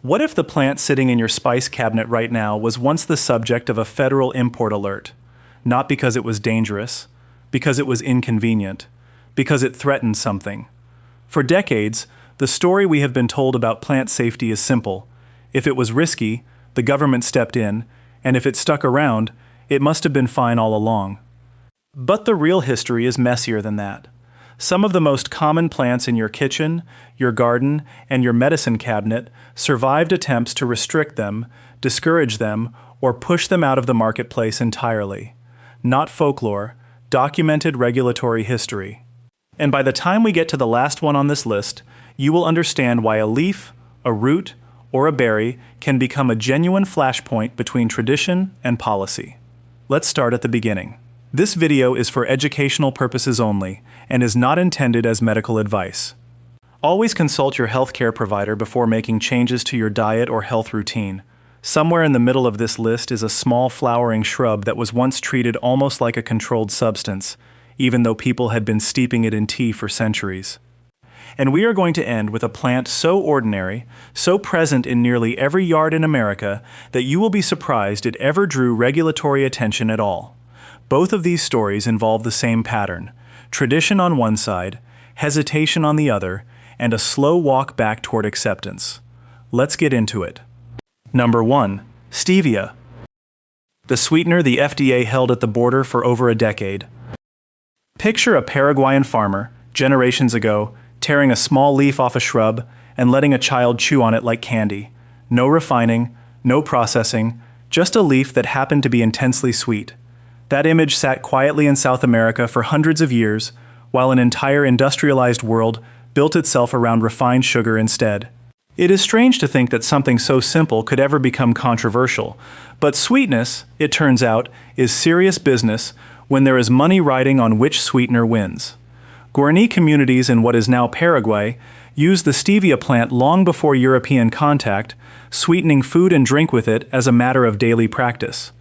What if the plant sitting in your spice cabinet right now was once the subject of a federal import alert? Not because it was dangerous, because it was inconvenient, because it threatened something. For decades, the story we have been told about plant safety is simple. If it was risky, the government stepped in, and if it stuck around, it must have been fine all along. But the real history is messier than that. Some of the most common plants in your kitchen, your garden, and your medicine cabinet survived attempts to restrict them, discourage them, or push them out of the marketplace entirely. Not folklore, documented regulatory history. And by the time we get to the last one on this list, you will understand why a leaf, a root, or a berry can become a genuine flashpoint between tradition and policy. Let's start at the beginning. This video is for educational purposes only and is not intended as medical advice. Always consult your healthcare provider before making changes to your diet or health routine. Somewhere in the middle of this list is a small flowering shrub that was once treated almost like a controlled substance, even though people had been steeping it in tea for centuries. And we are going to end with a plant so ordinary, so present in nearly every yard in America, that you will be surprised it ever drew regulatory attention at all. Both of these stories involve the same pattern: tradition on one side, hesitation on the other, and a slow walk back toward acceptance. Let's get into it. Number 1. Stevia. The sweetener the FDA held at the border for over a decade. Picture a Paraguayan farmer, generations ago, tearing a small leaf off a shrub and letting a child chew on it like candy. No refining, no processing, just a leaf that happened to be intensely sweet. That image sat quietly in South America for hundreds of years, while an entire industrialized world built itself around refined sugar instead. It is strange to think that something so simple could ever become controversial, but sweetness, it turns out, is serious business when there is money riding on which sweetener wins. Guarani communities in what is now Paraguay used the stevia plant long before European contact, sweetening food and drink with it as a matter of daily practice.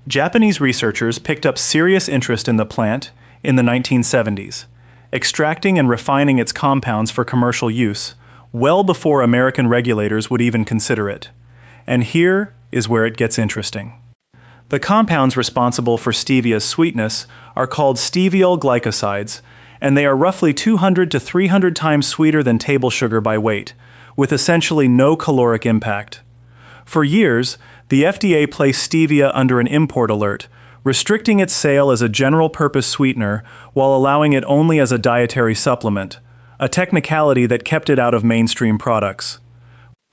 Japanese researchers picked up serious interest in the plant in the 1970s, extracting and refining its compounds for commercial use, well before American regulators would even consider it. And here is where it gets interesting. The compounds responsible for stevia's sweetness are called steviol glycosides, and they are roughly 200 to 300 times sweeter than table sugar by weight, with essentially no caloric impact. For years, the FDA placed stevia under an import alert, restricting its sale as a general-purpose sweetener while allowing it only as a dietary supplement, a technicality that kept it out of mainstream products.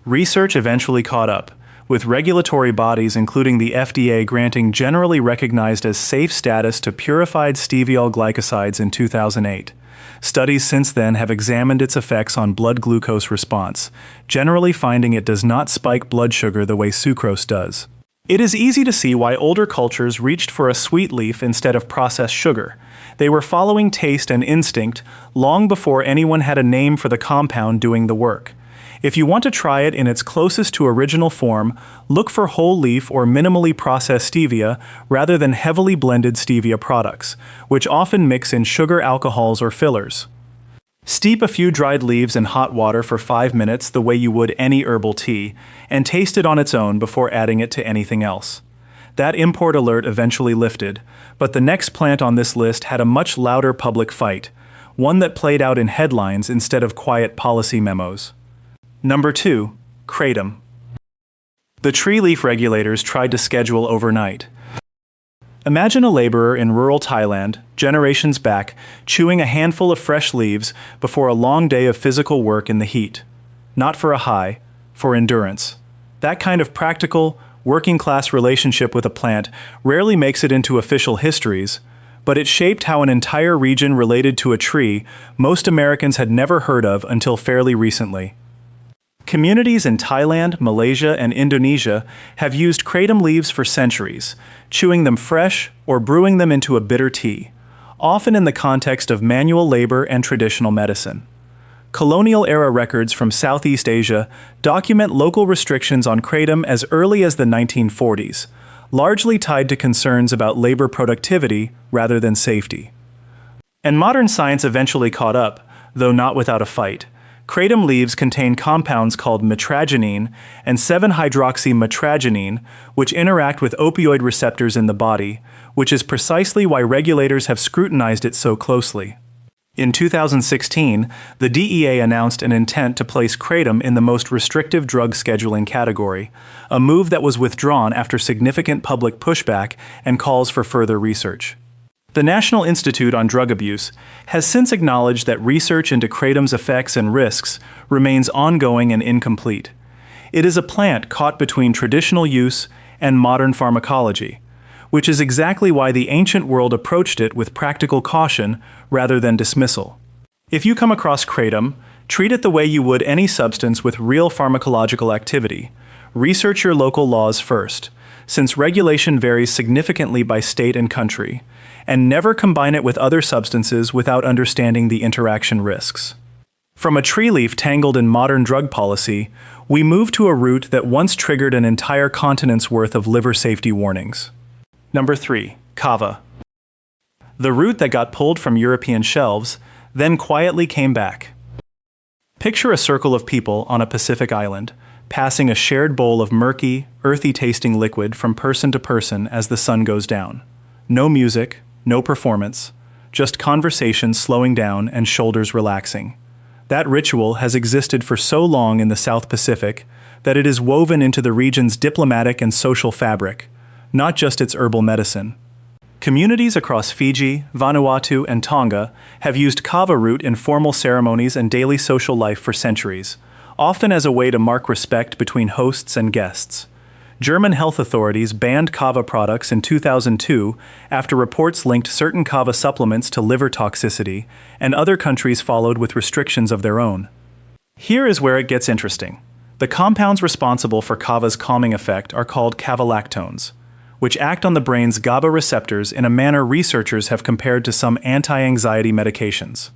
Research eventually caught up, with regulatory bodies including the FDA granting generally recognized as safe status to purified steviol glycosides in 2008. Studies since then have examined its effects on blood glucose response, generally finding it does not spike blood sugar the way sucrose does. It is easy to see why older cultures reached for a sweet leaf instead of processed sugar. They were following taste and instinct long before anyone had a name for the compound doing the work. If you want to try it in its closest to original form, look for whole leaf or minimally processed stevia rather than heavily blended stevia products, which often mix in sugar alcohols or fillers. Steep a few dried leaves in hot water for 5 minutes the way you would any herbal tea, and taste it on its own before adding it to anything else. That import alert eventually lifted, but the next plant on this list had a much louder public fight, one that played out in headlines instead of quiet policy memos. Number 2. Kratom. The tree leaf regulators tried to schedule overnight. Imagine a laborer in rural Thailand, generations back, chewing a handful of fresh leaves before a long day of physical work in the heat. Not for a high, for endurance. That kind of practical, working-class relationship with a plant rarely makes it into official histories, but it shaped how an entire region related to a tree most Americans had never heard of until fairly recently. Communities in Thailand, Malaysia, and Indonesia have used kratom leaves for centuries, chewing them fresh or brewing them into a bitter tea, often in the context of manual labor and traditional medicine. Colonial-era records from Southeast Asia document local restrictions on kratom as early as the 1940s, largely tied to concerns about labor productivity rather than safety. And modern science eventually caught up, though not without a fight. Kratom leaves contain compounds called mitragynine and 7-hydroxymitragynine, which interact with opioid receptors in the body, which is precisely why regulators have scrutinized it so closely. In 2016, the DEA announced an intent to place kratom in the most restrictive drug scheduling category, a move that was withdrawn after significant public pushback and calls for further research. The National Institute on Drug Abuse has since acknowledged that research into kratom's effects and risks remains ongoing and incomplete. It is a plant caught between traditional use and modern pharmacology, which is exactly why the ancient world approached it with practical caution rather than dismissal. If you come across kratom, treat it the way you would any substance with real pharmacological activity. Research your local laws first, since regulation varies significantly by state and country, and never combine it with other substances without understanding the interaction risks. From a tree leaf tangled in modern drug policy, we move to a root that once triggered an entire continent's worth of liver safety warnings. Number 3. Kava. The root that got pulled from European shelves, then quietly came back. Picture a circle of people on a Pacific island, passing a shared bowl of murky, earthy-tasting liquid from person to person as the sun goes down. No music, no performance, just conversation slowing down and shoulders relaxing. That ritual has existed for so long in the South Pacific that it is woven into the region's diplomatic and social fabric, not just its herbal medicine. Communities across Fiji, Vanuatu, and Tonga have used kava root in formal ceremonies and daily social life for centuries, often as a way to mark respect between hosts and guests. German health authorities banned kava products in 2002 after reports linked certain kava supplements to liver toxicity, and other countries followed with restrictions of their own. Here is where it gets interesting. The compounds responsible for kava's calming effect are called kavalactones, which act on the brain's GABA receptors in a manner researchers have compared to some anti-anxiety medications.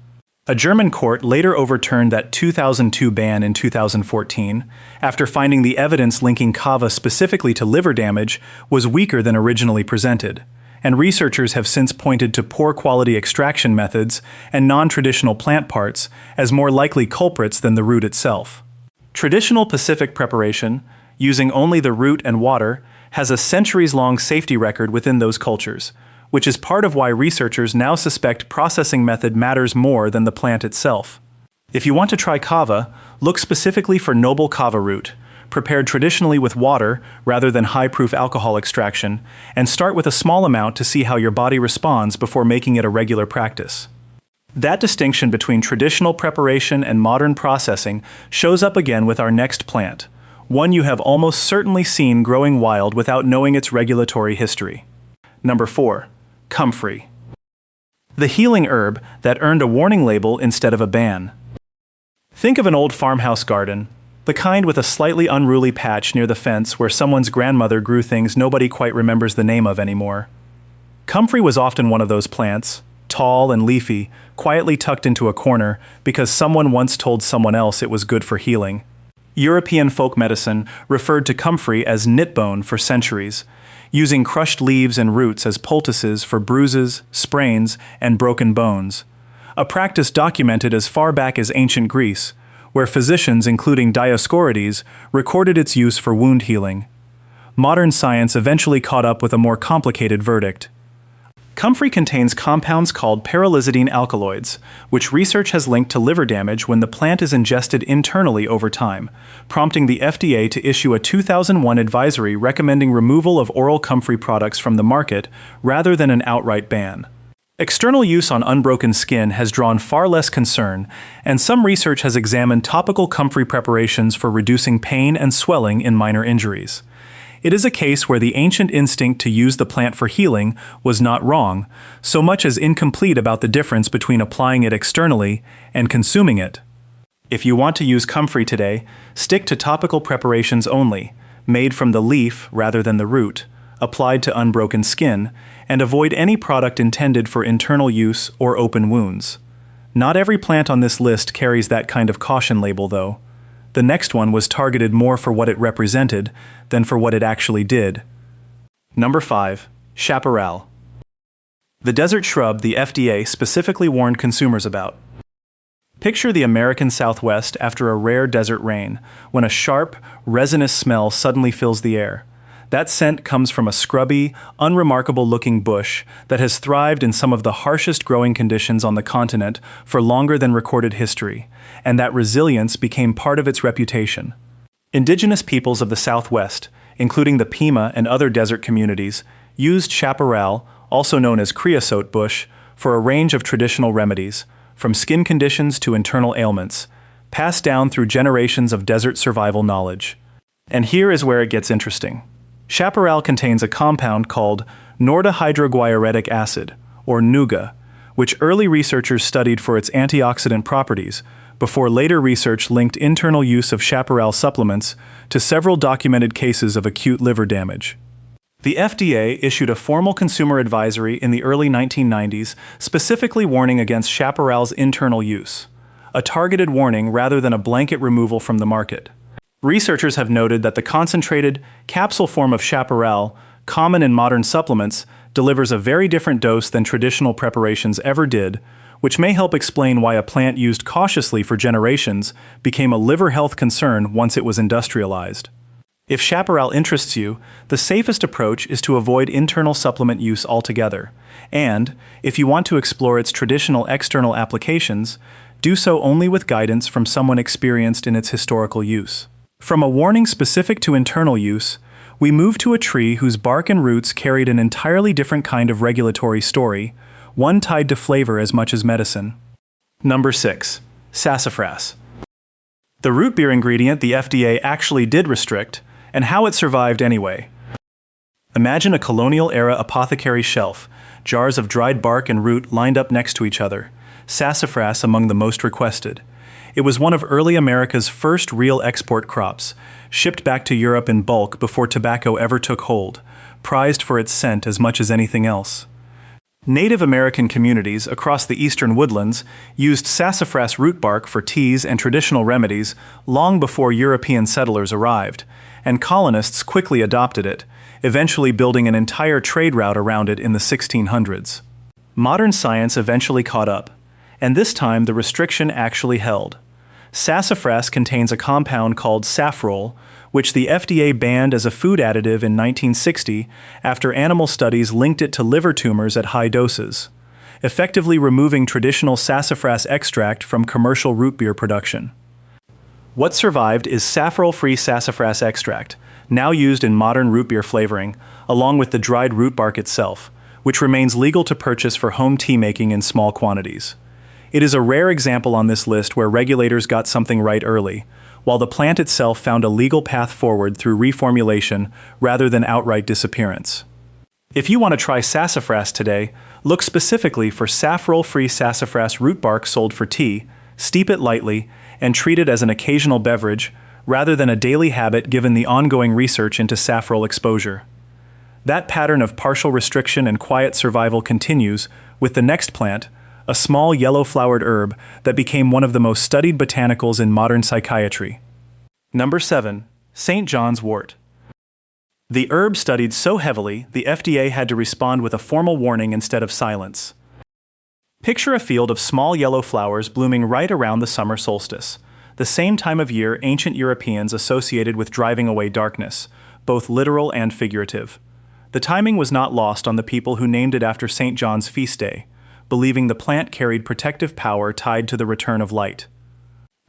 A German court later overturned that 2002 ban in 2014 after finding the evidence linking kava specifically to liver damage was weaker than originally presented, and researchers have since pointed to poor quality extraction methods and non-traditional plant parts as more likely culprits than the root itself. Traditional Pacific preparation, using only the root and water, has a centuries-long safety record within those cultures, which is part of why researchers now suspect processing method matters more than the plant itself. If you want to try kava, look specifically for noble kava root, prepared traditionally with water rather than high-proof alcohol extraction, and start with a small amount to see how your body responds before making it a regular practice. That distinction between traditional preparation and modern processing shows up again with our next plant, one you have almost certainly seen growing wild without knowing its regulatory history. Number 4. Comfrey. The healing herb that earned a warning label instead of a ban. Think of an old farmhouse garden, the kind with a slightly unruly patch near the fence where someone's grandmother grew things nobody quite remembers the name of anymore. Comfrey was often one of those plants, tall and leafy, quietly tucked into a corner because someone once told someone else it was good for healing. European folk medicine referred to comfrey as knitbone for centuries, using crushed leaves and roots as poultices for bruises, sprains, and broken bones, a practice documented as far back as ancient Greece, where physicians including Dioscorides recorded its use for wound healing. Modern science eventually caught up with a more complicated verdict. Comfrey contains compounds called paralizidine alkaloids, which research has linked to liver damage when the plant is ingested internally over time, prompting the FDA to issue a 2001 advisory recommending removal of oral comfrey products from the market rather than an outright ban. External use on unbroken skin has drawn far less concern, and some research has examined topical comfrey preparations for reducing pain and swelling in minor injuries. It is a case where the ancient instinct to use the plant for healing was not wrong, so much as incomplete about the difference between applying it externally and consuming it. If you want to use comfrey today, stick to topical preparations only, made from the leaf rather than the root, applied to unbroken skin, and avoid any product intended for internal use or open wounds. Not every plant on this list carries that kind of caution label, though. The next one was targeted more for what it represented than for what it actually did. Number 5. Chaparral. The desert shrub the FDA specifically warned consumers about. Picture the American Southwest after a rare desert rain, when a sharp, resinous smell suddenly fills the air. That scent comes from a scrubby, unremarkable-looking bush that has thrived in some of the harshest growing conditions on the continent for longer than recorded history, and that resilience became part of its reputation. Indigenous peoples of the Southwest, including the Pima and other desert communities, used chaparral, also known as creosote bush, for a range of traditional remedies, from skin conditions to internal ailments, passed down through generations of desert survival knowledge. And here is where it gets interesting. Chaparral contains a compound called nordohydroguaretic acid, or NUGA, which early researchers studied for its antioxidant properties, before later research linked internal use of chaparral supplements to several documented cases of acute liver damage. The FDA issued a formal consumer advisory in the early 1990s specifically warning against chaparral's internal use, a targeted warning rather than a blanket removal from the market. Researchers have noted that the concentrated, capsule form of chaparral, common in modern supplements, delivers a very different dose than traditional preparations ever did, which may help explain why a plant used cautiously for generations became a liver health concern once it was industrialized. If chaparral interests you, the safest approach is to avoid internal supplement use altogether, and, if you want to explore its traditional external applications, do so only with guidance from someone experienced in its historical use. From a warning specific to internal use, we move to a tree whose bark and roots carried an entirely different kind of regulatory story, one tied to flavor as much as medicine. Number 6. Sassafras. The root beer ingredient the FDA actually did restrict, and how it survived anyway. Imagine a colonial-era apothecary shelf, jars of dried bark and root lined up next to each other, sassafras among the most requested. It was one of early America's first real export crops, shipped back to Europe in bulk before tobacco ever took hold, prized for its scent as much as anything else. Native American communities across the eastern woodlands used sassafras root bark for teas and traditional remedies long before European settlers arrived, and colonists quickly adopted it, eventually building an entire trade route around it in the 1600s. Modern science eventually caught up, and this time the restriction actually held. Sassafras contains a compound called safrole, which the FDA banned as a food additive in 1960 after animal studies linked it to liver tumors at high doses, effectively removing traditional sassafras extract from commercial root beer production. What survived is safrole-free sassafras extract, now used in modern root beer flavoring, along with the dried root bark itself, which remains legal to purchase for home tea making in small quantities. It is a rare example on this list where regulators got something right early, while the plant itself found a legal path forward through reformulation rather than outright disappearance. If you want to try sassafras today, look specifically for safrole-free sassafras root bark sold for tea, steep it lightly, and treat it as an occasional beverage rather than a daily habit given the ongoing research into safrole exposure. That pattern of partial restriction and quiet survival continues with the next plant, a small yellow-flowered herb that became one of the most studied botanicals in modern psychiatry. Number 7. St. John's wort. The herb studied so heavily, the FDA had to respond with a formal warning instead of silence. Picture a field of small yellow flowers blooming right around the summer solstice, the same time of year ancient Europeans associated with driving away darkness, both literal and figurative. The timing was not lost on the people who named it after St. John's feast day, believing the plant carried protective power tied to the return of light.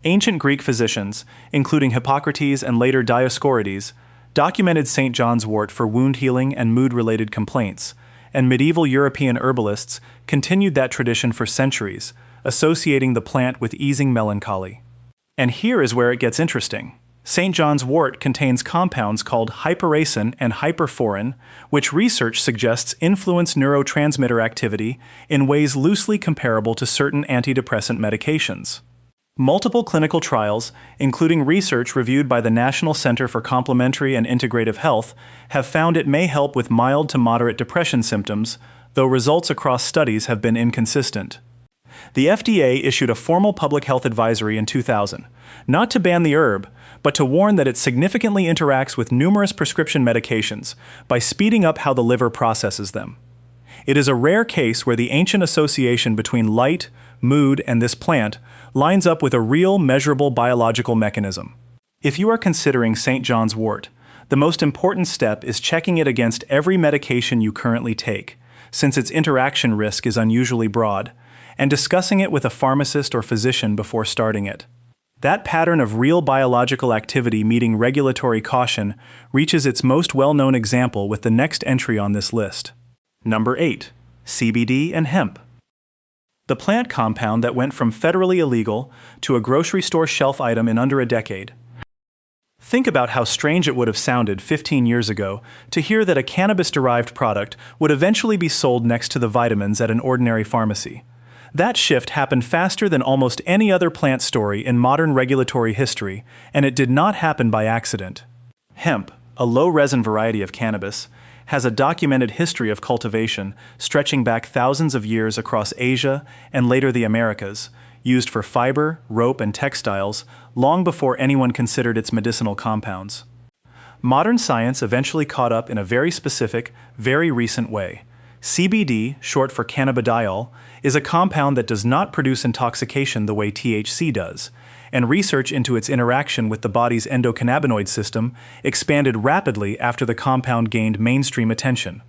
Ancient Greek physicians, including Hippocrates and later Dioscorides, documented St. John's wort for wound healing and mood-related complaints, and medieval European herbalists continued that tradition for centuries, associating the plant with easing melancholy. And here is where it gets interesting. St. John's wort contains compounds called hyperacin and hyperforin, which research suggests influence neurotransmitter activity in ways loosely comparable to certain antidepressant medications. Multiple clinical trials, including research reviewed by the National Center for Complementary and Integrative Health, have found it may help with mild to moderate depression symptoms, though results across studies have been inconsistent. The FDA issued a formal public health advisory in 2000, not to ban the herb, but to warn that it significantly interacts with numerous prescription medications by speeding up how the liver processes them. It is a rare case where the ancient association between light, mood, and this plant lines up with a real, measurable biological mechanism. If you are considering St. John's wort, the most important step is checking it against every medication you currently take, since its interaction risk is unusually broad, and discussing it with a pharmacist or physician before starting it. That pattern of real biological activity meeting regulatory caution reaches its most well-known example with the next entry on this list. Number 8. CBD and hemp. The plant compound that went from federally illegal to a grocery store shelf item in under a decade. Think about how strange it would have sounded 15 years ago to hear that a cannabis-derived product would eventually be sold next to the vitamins at an ordinary pharmacy. That shift happened faster than almost any other plant story in modern regulatory history, and it did not happen by accident. Hemp, a low-resin variety of cannabis, has a documented history of cultivation stretching back thousands of years across Asia and later the Americas, used for fiber, rope, and textiles long before anyone considered its medicinal compounds. Modern science eventually caught up in a very specific, very recent way. CBD, short for cannabidiol, is a compound that does not produce intoxication the way THC does, and research into its interaction with the body's endocannabinoid system expanded rapidly after the compound gained mainstream attention.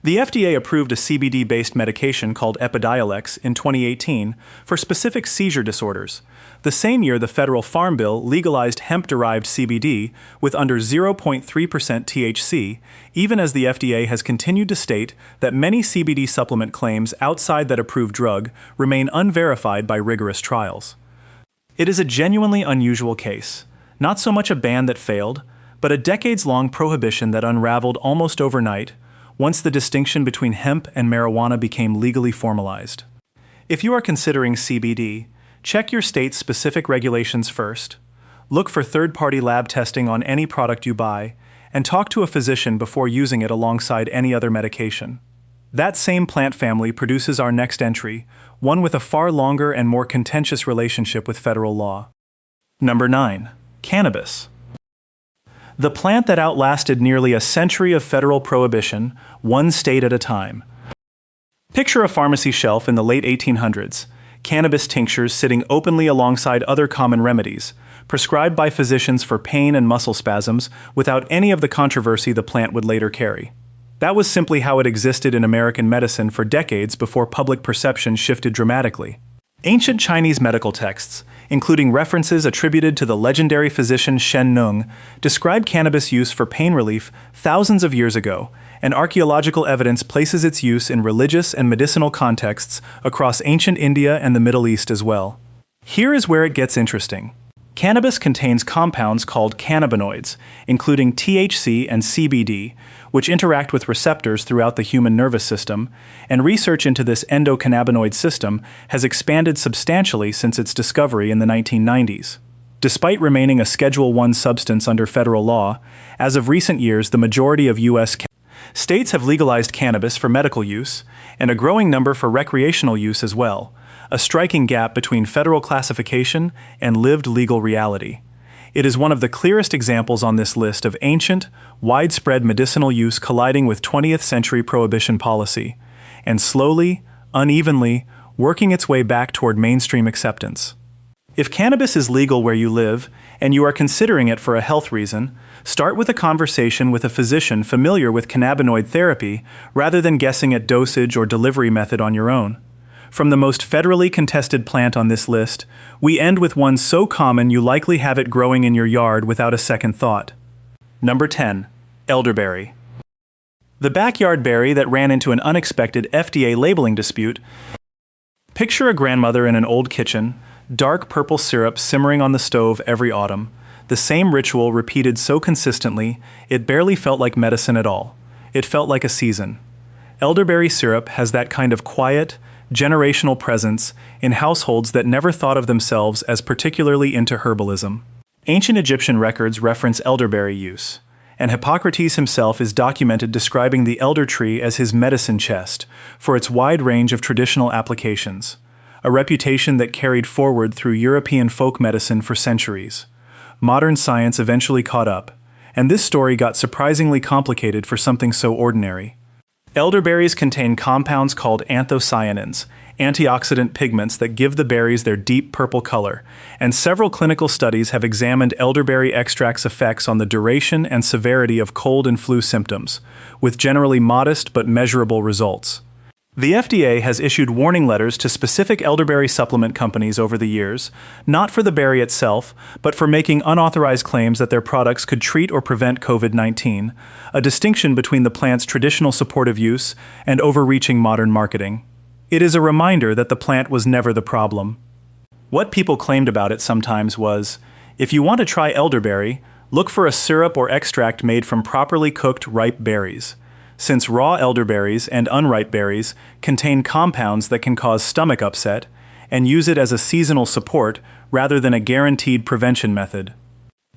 The FDA approved a CBD-based medication called Epidiolex in 2018 for specific seizure disorders. The same year, the federal Farm Bill legalized hemp-derived CBD with under 0.3% THC, even as the FDA has continued to state that many CBD supplement claims outside that approved drug remain unverified by rigorous trials. It is a genuinely unusual case, not so much a ban that failed, but a decades-long prohibition that unraveled almost overnight once the distinction between hemp and marijuana became legally formalized. If you are considering CBD, check your state's specific regulations first, look for third-party lab testing on any product you buy, and talk to a physician before using it alongside any other medication. That same plant family produces our next entry, one with a far longer and more contentious relationship with federal law. Number 9. Cannabis. The plant that outlasted nearly a century of federal prohibition, one state at a time. Picture a pharmacy shelf in the late 1800s, cannabis tinctures sitting openly alongside other common remedies, prescribed by physicians for pain and muscle spasms without any of the controversy the plant would later carry. That was simply how it existed in American medicine for decades before public perception shifted dramatically. Ancient Chinese medical texts, including references attributed to the legendary physician Shen Nung, describe cannabis use for pain relief thousands of years ago, and archaeological evidence places its use in religious and medicinal contexts across ancient India and the Middle East as well. Here is where it gets interesting. Cannabis contains compounds called cannabinoids, including THC and CBD, which interact with receptors throughout the human nervous system, and research into this endocannabinoid system has expanded substantially since its discovery in the 1990s. Despite remaining a Schedule I substance under federal law, as of recent years the majority of U.S. states have legalized cannabis for medical use, and a growing number for recreational use as well, a striking gap between federal classification and lived legal reality. It is one of the clearest examples on this list of ancient, widespread medicinal use colliding with 20th century prohibition policy, and slowly, unevenly, working its way back toward mainstream acceptance. If cannabis is legal where you live, and you are considering it for a health reason, start with a conversation with a physician familiar with cannabinoid therapy rather than guessing at dosage or delivery method on your own. From the most federally contested plant on this list, we end with one so common you likely have it growing in your yard without a second thought. Number 10. Elderberry. The backyard berry that ran into an unexpected FDA labeling dispute. Picture a grandmother in an old kitchen, dark purple syrup simmering on the stove every autumn, the same ritual repeated so consistently it barely felt like medicine at all. It felt like a season. Elderberry syrup has that kind of quiet, generational presence in households that never thought of themselves as particularly into herbalism. Ancient Egyptian records reference elderberry use, and Hippocrates himself is documented describing the elder tree as his medicine chest for its wide range of traditional applications, a reputation that carried forward through European folk medicine for centuries. Modern science eventually caught up, and this story got surprisingly complicated for something so ordinary. Elderberries contain compounds called anthocyanins, antioxidant pigments that give the berries their deep purple color, and several clinical studies have examined elderberry extract's effects on the duration and severity of cold and flu symptoms, with generally modest but measurable results. The FDA has issued warning letters to specific elderberry supplement companies over the years, not for the berry itself, but for making unauthorized claims that their products could treat or prevent COVID-19, a distinction between the plant's traditional supportive use and overreaching modern marketing. It is a reminder that the plant was never the problem. What people claimed about it sometimes was, if you want to try elderberry, look for a syrup or extract made from properly cooked ripe berries, since raw elderberries and unripe berries contain compounds that can cause stomach upset, and use it as a seasonal support rather than a guaranteed prevention method.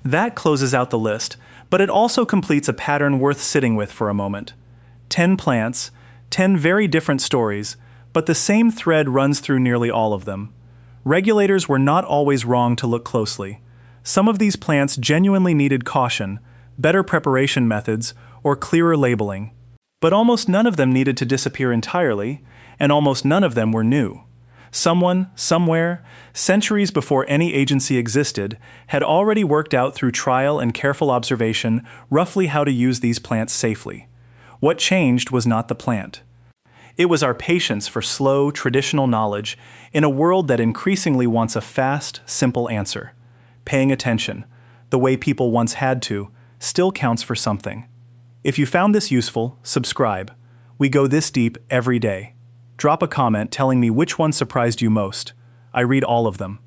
That closes out the list, but it also completes a pattern worth sitting with for a moment. 10 plants, 10 very different stories, but the same thread runs through nearly all of them. Regulators were not always wrong to look closely. Some of these plants genuinely needed caution, better preparation methods, or clearer labeling. But almost none of them needed to disappear entirely, and almost none of them were new. Someone, somewhere, centuries before any agency existed, had already worked out through trial and careful observation roughly how to use these plants safely. What changed was not the plant. It was our patience for slow, traditional knowledge in a world that increasingly wants a fast, simple answer. Paying attention, the way people once had to, still counts for something. If you found this useful, subscribe. We go this deep every day. Drop a comment telling me which one surprised you most. I read all of them.